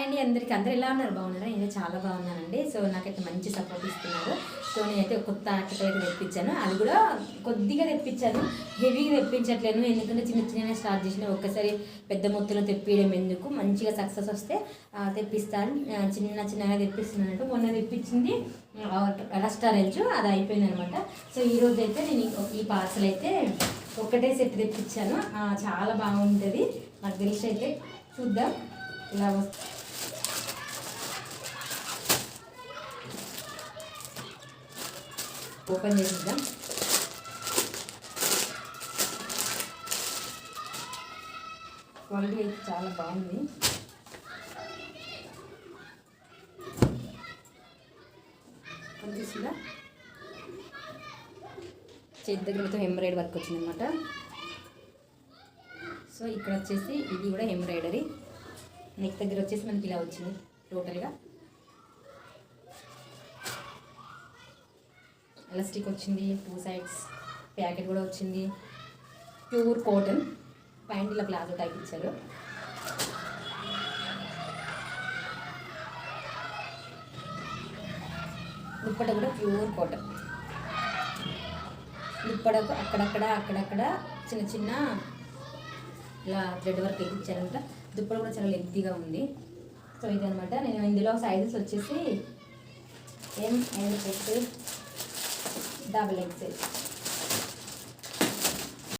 అండి అందరికీ అందరూ ఎలా ఉన్నారు? బాగున్నారా? నేను చాలా బాగున్నానండి. సో నాకైతే మంచి సపోర్ట్ ఇస్తున్నారు. సో నేనైతే కొత్త ఆర్టికల్ అయితే తెప్పించాను. అది కూడా కొద్దిగా తెప్పించాను, హెవీగా తెప్పించట్లేను. ఎందుకంటే చిన్న చిన్నగా స్టార్ట్ చేసిన ఒక్కసారి పెద్ద మొత్తంలో తెప్పియడం ఎందుకు, మంచిగా సక్సెస్ వస్తే తెప్పిస్తాను. చిన్న చిన్నగా తెప్పిస్తున్నాను. మొన్న తెప్పించింది రెస్టారెంట్, అది అయిపోయింది అనమాట. సో ఈరోజు అయితే నేను ఈ పార్సల్ అయితే ఒక్కటే సెట్ తెప్పించాను. చాలా బాగుంటుంది నాకు తెలిసి. అయితే చూద్దాం ఇలా వస్తుంది. ఓపెన్ చేసిద్దాం. క్వాలిటీ అయితే చాలా బాగుంది. కనిపిస్తుందా? చేతి దగ్గర మొత్తం ఎంబ్రాయిడరీ వర్క్ వచ్చిందనమాట. సో ఇక్కడ వచ్చేసి ఇది కూడా ఎంబ్రాయిడరీ. నెక్ దగ్గర వచ్చేసి మనకి ఇలా వచ్చింది టోటల్గా. ఎలాస్టిక్ వచ్చింది, 2 సైడ్స్ ప్యాకెట్ కూడా వచ్చింది. ప్యూర్ కాటన్, ప్యాంట్ ఇలా ప్లాజో టైప్ ఇచ్చారు. దుప్పట కూడా ప్యూర్ కాటన్. దుప్పటకు అక్కడక్కడ చిన్న చిన్న ఇలా థ్రెడ్ వర్క్ ఇచ్చారంట. దుప్పట కూడా చాలా లెంతీగా ఉంది. సో ఇదనమాట. నేను ఇందులో సైజెస్ వచ్చేసి M, L, XL, double XL.